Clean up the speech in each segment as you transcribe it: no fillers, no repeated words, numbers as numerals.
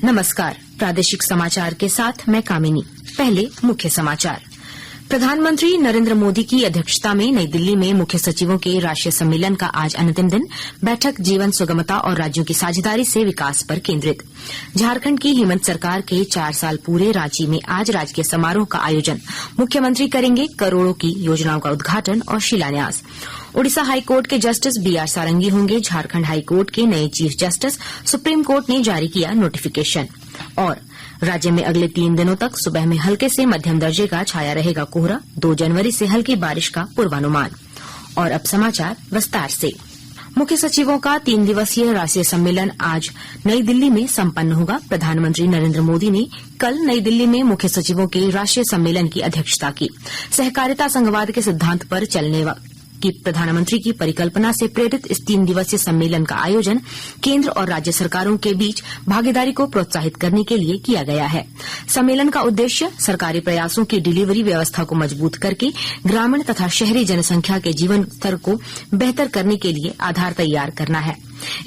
नमस्कार, प्रादेशिक समाचार के साथ मैं कामिनी। पहले मुख्य समाचार। प्रधानमंत्री नरेंद्र मोदी की अध्यक्षता में नई दिल्ली में मुख्य सचिवों के राष्ट्रीय सम्मेलन का आज अंतिम दिन। बैठक जीवन सुगमता और राज्यों की साझेदारी से विकास पर केंद्रित। झारखंड की हेमंत सरकार के 4 साल पूरे। रांची में आज राजकीय समारोह का आयोजन। मुख्यमंत्री करेंगे करोड़ों की योजनाओं का उद्घाटन और शिलान्यास। ओडिशा हाईकोर्ट के जस्टिस बीआर सारंगी होंगे झारखंड हाईकोर्ट के नए चीफ जस्टिस। सुप्रीम कोर्ट ने जारी किया नोटिफिकेशन। और राज्य में अगले 3 दिनों तक सुबह में हल्के से मध्यम दर्जे का छाया रहेगा कोहरा। 2 जनवरी से हल्की बारिश का पूर्वानुमान। और अब समाचार विस्तार से। मुख्य सचिवों का 3 दिवसीय राष्ट्रीय सम्मेलन आज नई दिल्ली में संपन्न होगा। प्रधानमंत्री नरेंद्र मोदी ने कल नई दिल्ली में मुख्य सचिवों के राष्ट्रीय सम्मेलन की अध्यक्षता की। सहकारिता संघवाद के सिद्धांत पर चलने की प्रधानमंत्री की परिकल्पना से प्रेरित इस 3 दिवसीय सम्मेलन का आयोजन केंद्र और राज्य सरकारों के बीच भागीदारी को प्रोत्साहित करने के लिए किया गया है। सम्मेलन का उद्देश्य सरकारी प्रयासों की डिलीवरी व्यवस्था को मजबूत करके ग्रामीण तथा शहरी जनसंख्या के जीवन स्तर को बेहतर करने के लिए आधार तैयार करना है।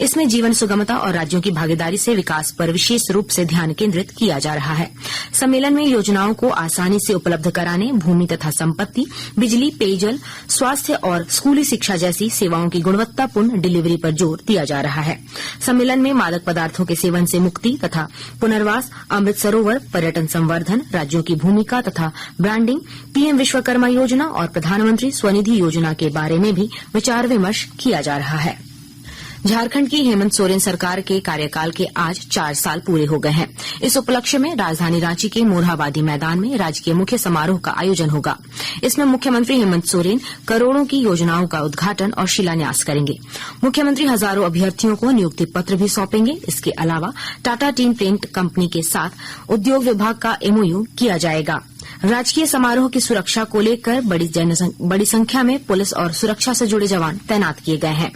इसमें जीवन सुगमता और राज्यों की भागीदारी से विकास पर विशेष रूप से ध्यान केंद्रित किया जा रहा है। सम्मेलन में योजनाओं को आसानी से उपलब्ध कराने, भूमि तथा संपत्ति, बिजली, पेयजल, स्वास्थ्य और स्कूली शिक्षा जैसी सेवाओं की गुणवत्तापूर्ण डिलीवरी पर जोर दिया जा रहा है। सम्मेलन में मादक पदार्थों के सेवन से मुक्ति तथा पुनर्वास, अमृत सरोवर, पर्यटन संवर्धन, राज्यों की भूमिका तथा ब्रांडिंग, पीएम विश्वकर्मा योजना और प्रधानमंत्री स्वनिधि योजना के बारे में भी विचार विमर्श किया जा रहा है। झारखंड की हेमंत सोरेन सरकार के कार्यकाल के आज 4 साल पूरे हो गए हैं। इस उपलक्ष्य में राजधानी रांची के मोरहाबादी मैदान में राजकीय मुख्य समारोह का आयोजन होगा। इसमें मुख्यमंत्री हेमंत सोरेन करोड़ों की योजनाओं का उद्घाटन और शिलान्यास करेंगे। मुख्यमंत्री हजारों अभ्यर्थियों को नियुक्ति पत्र भी सौंपेंगे। इसके अलावा टाटा टीम पेंट कंपनी के साथ उद्योग विभाग का एमओयू किया जाएगा। राजकीय समारोह की सुरक्षा को लेकर बड़ी संख्या में पुलिस और सुरक्षा से जुड़े जवान तैनात किए गए हैं।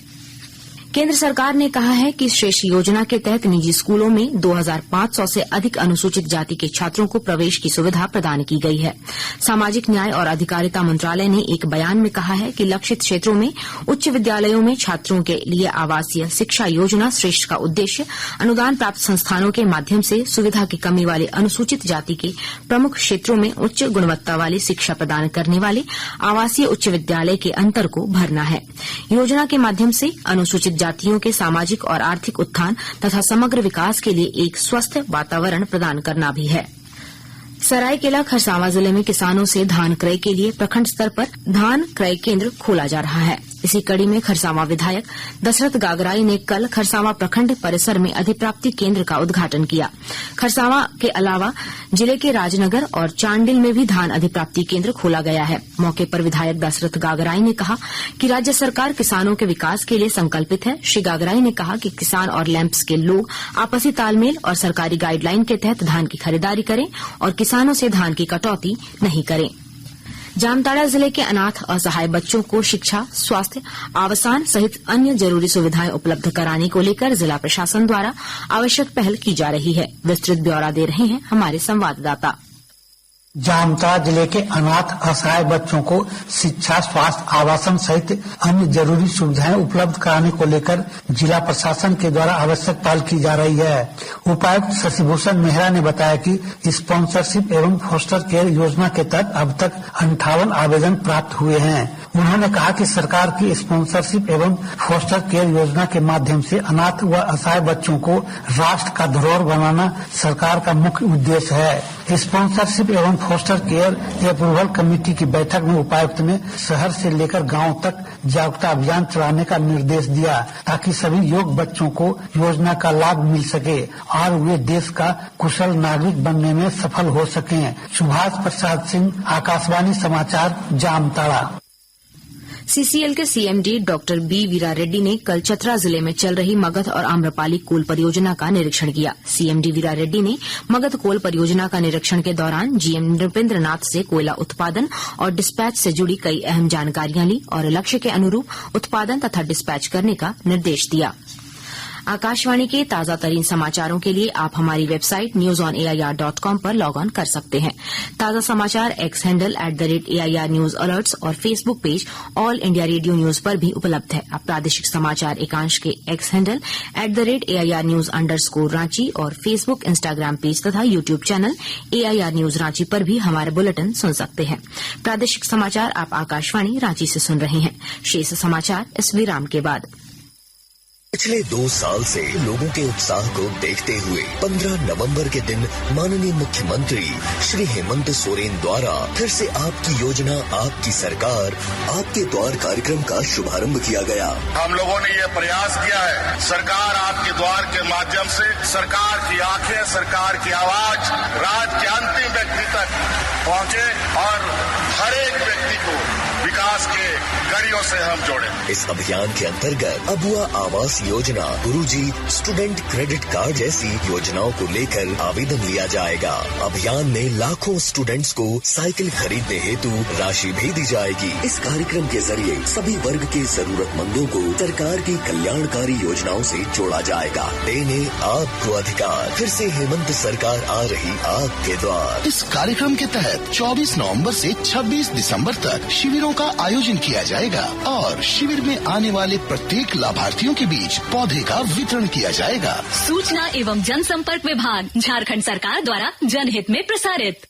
केंद्र सरकार ने कहा है कि श्रेष्ठ योजना के तहत निजी स्कूलों में 2500 से अधिक अनुसूचित जाति के छात्रों को प्रवेश की सुविधा प्रदान की गई है। सामाजिक न्याय और अधिकारिता मंत्रालय ने एक बयान में कहा है कि लक्षित क्षेत्रों में उच्च विद्यालयों में छात्रों के लिए आवासीय शिक्षा योजना श्रेष्ठ का उद्देश्य अनुदान प्राप्त संस्थानों के माध्यम से सुविधा की कमी वाले अनुसूचित जाति के प्रमुख क्षेत्रों में उच्च गुणवत्ता वाली शिक्षा प्रदान करने वाले आवासीय उच्च विद्यालय के अंतर को भरना है। योजना के माध्यम से अनुसूचित जातियों के सामाजिक और आर्थिक उत्थान तथा समग्र विकास के लिए एक स्वस्थ वातावरण प्रदान करना भी है। सरायकेला खरसावां जिले में किसानों से धान क्रय के लिए प्रखंड स्तर पर धान क्रय केंद्र खोला जा रहा है। इसी कड़ी में खरसावां विधायक दशरथ गागराई ने कल खरसावां प्रखंड परिसर में अधिप्राप्ति केंद्र का उद्घाटन किया। खरसावां के अलावा जिले के राजनगर और चांडिल में भी धान अधिप्राप्ति केंद्र खोला गया है। मौके पर विधायक दशरथ गागराई ने कहा कि राज्य सरकार किसानों के विकास के लिए संकल्पित है। श्री गागराई ने कहा कि किसान और लैंप्स के लोग आपसी तालमेल और सरकारी गाइडलाइन के तहत धान की खरीदारी करें और किसानों से धान की कटौती नहीं करें। जामताड़ा जिले के अनाथ असहाय बच्चों को शिक्षा, स्वास्थ्य, आवासन सहित अन्य जरूरी सुविधाएं उपलब्ध कराने को लेकर जिला प्रशासन द्वारा आवश्यक पहल की जा रही है। विस्तृत ब्यौरा दे रहे हैं हमारे संवाददाता। जामताड़ा जिले के अनाथ असहाय बच्चों को शिक्षा, स्वास्थ्य, आवासन सहित अन्य जरूरी सुविधाएं उपलब्ध कराने को लेकर जिला प्रशासन के द्वारा आवश्यक पहल की जा रही है। उपायुक्त शशिभूषण मेहरा ने बताया कि स्पॉन्सरशिप एवं फोस्टर केयर योजना के तहत अब तक 58 आवेदन प्राप्त हुए हैं। उन्होंने कहा कि सरकार की स्पॉन्सरशिप एवं फोस्टर केयर योजना के माध्यम से अनाथ व असहाय बच्चों को राष्ट्र का धरोहर बनाना सरकार का मुख्य उद्देश्य है। स्पॉन्सरशिप एवं फोस्टर केयर अप्रूवल कमेटी की बैठक में उपायुक्त ने शहर से लेकर गांव तक जागरूकता अभियान चलाने का निर्देश दिया ताकि सभी योग्य बच्चों को योजना का लाभ मिल सके और वे देश का कुशल नागरिक बनने में सफल हो सकें। सुभाष प्रसाद सिंह, आकाशवाणी समाचार, जामताड़ा। सीसीएल के सीएमडी डॉक्टर बी वीरा रेड्डी ने कल चतरा जिले में चल रही मगध और आम्रपाली कोल परियोजना का निरीक्षण किया। सीएमडी वीरा रेड्डी ने मगध कोल परियोजना का निरीक्षण के दौरान जीएम नृपेंद्र नाथ से कोयला उत्पादन और डिस्पैच से जुड़ी कई अहम जानकारियां ली और लक्ष्य के अनुरूप उत्पादन तथा डिस्पैच करने का निर्देश दिया। आकाशवाणी के ताजा तरीन समाचारों के लिए आप हमारी वेबसाइट newsonair.com पर लॉग ऑन कर सकते हैं। ताजा समाचार X handle @AIR news alerts और Facebook page All India Radio news पर भी उपलब्ध है। आप प्रादेशिक समाचार एकांश के एक्स हैंडल @AIR न्यूज _ और फेसबुक, इंस्टाग्राम पेज तथा YouTube channel AIR news Ranchi पर भी हमारे बुलेटिन सुन सकते हैं। प्रादेशिक समाचार आप आकाशवाणी रांची से सुन रहे हैं। शेष समाचार इस विराम के बाद। पिछले 2 साल से लोगों के उत्साह को देखते हुए 15 नवंबर के दिन माननीय मुख्यमंत्री श्री हेमंत सोरेन द्वारा फिर से आपकी योजना, आपकी सरकार, आपके द्वार कार्यक्रम का शुभारंभ किया गया। हम लोगों ने ये प्रयास किया है, सरकार आपके द्वार के माध्यम से सरकार की आंखें, सरकार की आवाज राज्य के अंतिम व्यक्ति तक पहुंचे और हर एक व्यक्ति को विकास के कड़ियों से हम जोड़े। इस अभियान के अंतर्गत अबुआ आवास योजना, गुरुजी स्टूडेंट क्रेडिट कार्ड जैसी योजनाओं को लेकर आवेदन लिया जाएगा। अभियान में लाखों स्टूडेंट्स को साइकिल खरीदने हेतु राशि भी दी जाएगी। इस कार्यक्रम के जरिए सभी वर्ग के जरूरतमंदों को सरकार की कल्याणकारी योजनाओं से जोड़ा जाएगा। देने आपको अधिकार। फिर से हेमंत सरकार आ रही आपके द्वार। इस कार्यक्रम के तहत 24 नवंबर से 26 दिसंबर तक शिविरों का आयोजन किया जाएगा और शिविर में आने वाले प्रत्येक लाभार्थियों के बीच पौधे का वितरण किया जाएगा। सूचना एवं जनसंपर्क विभाग, झारखंड सरकार द्वारा जनहित में प्रसारित।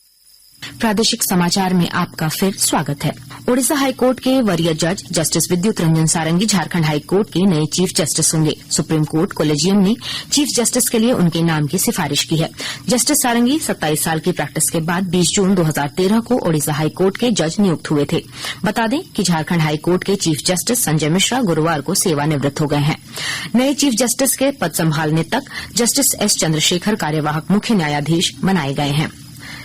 प्रादेशिक समाचार में आपका फिर स्वागत है। ओडिशा हाईकोर्ट के वरीय जज जस्टिस विद्युत रंजन सारंगी झारखंड हाईकोर्ट के नए चीफ जस्टिस होंगे। सुप्रीम कोर्ट कोलेजियम ने चीफ जस्टिस के लिए उनके नाम की सिफारिश की है। जस्टिस सारंगी 27 साल की प्रैक्टिस के बाद 20 जून 2013 को ओडिशा हाईकोर्ट के जज नियुक्त हुए थे। बता दें कि झारखंड हाईकोर्ट के चीफ जस्टिस संजय मिश्रा गुरुवार को सेवानिवृत्त हो गए हैं। नए चीफ जस्टिस के पद संभालने तक जस्टिस एस चंद्रशेखर कार्यवाहक मुख्य न्यायाधीश बनाए गए हैं।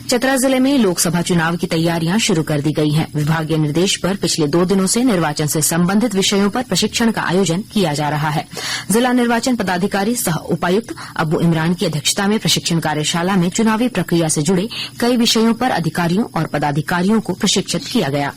चतरा जिले में लोकसभा चुनाव की तैयारियां शुरू कर दी गई हैं। विभागीय निर्देश पर पिछले 2 दिनों से निर्वाचन से संबंधित विषयों पर प्रशिक्षण का आयोजन किया जा रहा है। जिला निर्वाचन पदाधिकारी सह उपायुक्त अबू इमरान की अध्यक्षता में प्रशिक्षण कार्यशाला में चुनावी प्रक्रिया से जुड़े कई विषयों पर अधिकारियों और पदाधिकारियों को प्रशिक्षित किया गया।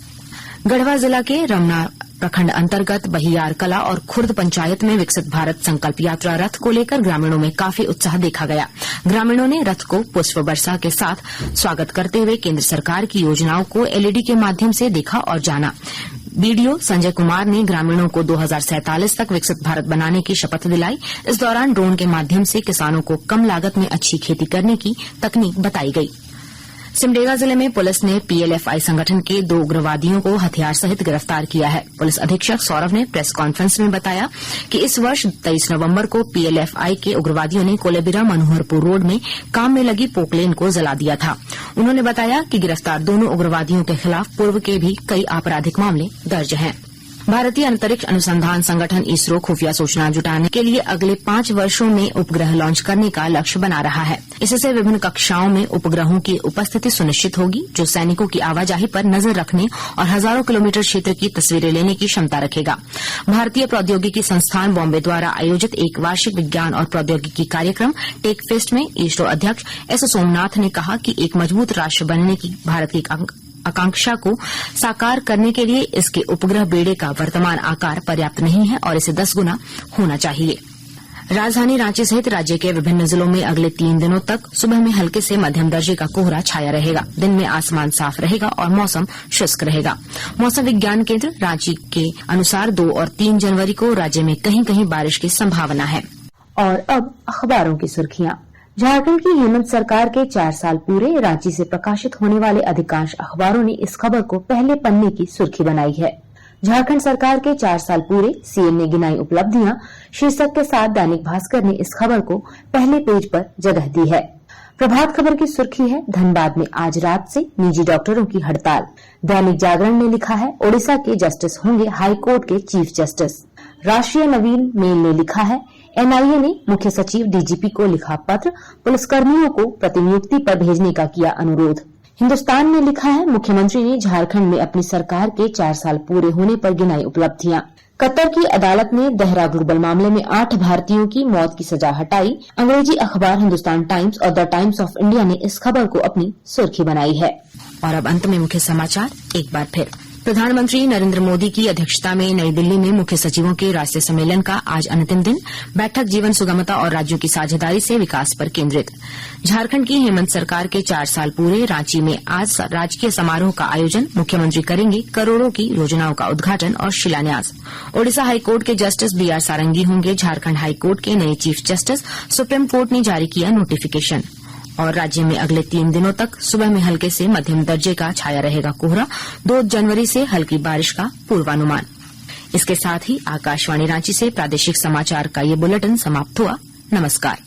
गढ़वा जिला के रमना प्रखंड अंतर्गत बहियार कला और खुर्द पंचायत में विकसित भारत संकल्प यात्रा रथ को लेकर ग्रामीणों में काफी उत्साह देखा गया। ग्रामीणों ने रथ को पुष्प वर्षा के साथ स्वागत करते हुए केंद्र सरकार की योजनाओं को LED के माध्यम से देखा और जाना। बीडीओ संजय कुमार ने ग्रामीणों को 2047 तक विकसित भारत बनाने की शपथ दिलाई। इस दौरान ड्रोन के माध्यम से किसानों को कम लागत में अच्छी खेती करने की तकनीक बताई गई। सिमडेगा जिले में पुलिस ने PLFI संगठन के 2 उग्रवादियों को हथियार सहित गिरफ्तार किया है। पुलिस अधीक्षक सौरभ ने प्रेस कॉन्फ्रेंस में बताया कि इस वर्ष 23 नवंबर को PLFI के उग्रवादियों ने कोलेबिरा मनोहरपुर रोड में काम में लगी पोकलेन को जला दिया था। उन्होंने बताया कि गिरफ्तार दोनों उग्रवादियों के खिलाफ पूर्व के भी कई आपराधिक मामले दर्ज हैं। भारतीय अंतरिक्ष अनुसंधान संगठन इसरो खुफिया सूचना जुटाने के लिए अगले 5 वर्षों में उपग्रह लॉन्च करने का लक्ष्य बना रहा है। इससे विभिन्न कक्षाओं में उपग्रहों की उपस्थिति सुनिश्चित होगी, जो सैनिकों की आवाजाही पर नजर रखने और हजारों किलोमीटर क्षेत्र की तस्वीरें लेने की क्षमता रखेगा। भारतीय प्रौद्योगिकी संस्थान बॉम्बे द्वारा आयोजित एक वार्षिक विज्ञान और प्रौद्योगिकी कार्यक्रम टेक फेस्ट में इसरो अध्यक्ष S सोमनाथ ने कहा कि एक मजबूत राष्ट्र बनने की भारत की आकांक्षा को साकार करने के लिए इसके उपग्रह बेड़े का वर्तमान आकार पर्याप्त नहीं है और इसे 10 गुना होना चाहिए। राजधानी रांची सहित राज्य के विभिन्न जिलों में अगले 3 दिनों तक सुबह में हल्के से मध्यम दर्जे का कोहरा छाया रहेगा। दिन में आसमान साफ रहेगा और मौसम शुष्क रहेगा। मौसम विज्ञान केंद्र रांची के अनुसार 2 और 3 जनवरी को राज्य में कहीं कहीं बारिश की संभावना है। और अब अखबारों की सुर्खियां। झारखंड की हेमंत सरकार के 4 साल पूरे। रांची से प्रकाशित होने वाले अधिकांश अखबारों ने इस खबर को पहले पन्ने की सुर्खी बनाई है। झारखंड सरकार के 4 साल पूरे, सीएम ने गिनाई उपलब्धियां शीर्षक के साथ दैनिक भास्कर ने इस खबर को पहले पेज पर जगह दी है। प्रभात खबर की सुर्खी है, धनबाद में आज रात से निजी डॉक्टरों की हड़ताल। दैनिक जागरण ने लिखा है, ओडिशा के जस्टिस होंगे हाईकोर्ट के चीफ जस्टिस। राष्ट्रीय नवीन मेल ने लिखा है, एनआईए ने मुख्य सचिव डीजीपी को लिखा पत्र, पुलिसकर्मियों को प्रतिनियुक्ति पर भेजने का किया अनुरोध। हिन्दुस्तान ने लिखा है, मुख्यमंत्री ने झारखंड में अपनी सरकार के 4 साल पूरे होने पर गिनाई उपलब्धियां। कतर की अदालत ने देहरा ग्लोबल मामले में 8 भारतीयों की मौत की सजा हटाई। अंग्रेजी अखबार हिन्दुस्तान टाइम्स और द टाइम्स ऑफ इंडिया ने इस खबर को अपनी सुर्खी बनाई है। और अब अंत में मुख्य समाचार एक बार फिर। प्रधानमंत्री नरेंद्र मोदी की अध्यक्षता में नई दिल्ली में मुख्य सचिवों के राष्ट्रीय सम्मेलन का आज अंतिम दिन। बैठक जीवन सुगमता और राज्यों की साझेदारी से विकास पर केंद्रित। झारखंड की हेमंत सरकार के 4 साल पूरे। रांची में आज राजकीय समारोह का आयोजन। मुख्यमंत्री करेंगे करोड़ों की योजनाओं का उद्घाटन और शिलान्यास। ओडिशा हाईकोर्ट के जस्टिस बीआर सारंगी होंगे झारखंड हाईकोर्ट के नए चीफ जस्टिस। सुप्रीम कोर्ट ने जारी किया नोटिफिकेशन। और राज्य में अगले 3 दिनों तक सुबह में हल्के से मध्यम दर्जे का छाया रहेगा कोहरा। 2 जनवरी से हल्की बारिश का पूर्वानुमान। इसके साथ ही आकाशवाणी रांची से प्रादेशिक समाचार का ये बुलेटिन समाप्त हुआ। नमस्कार।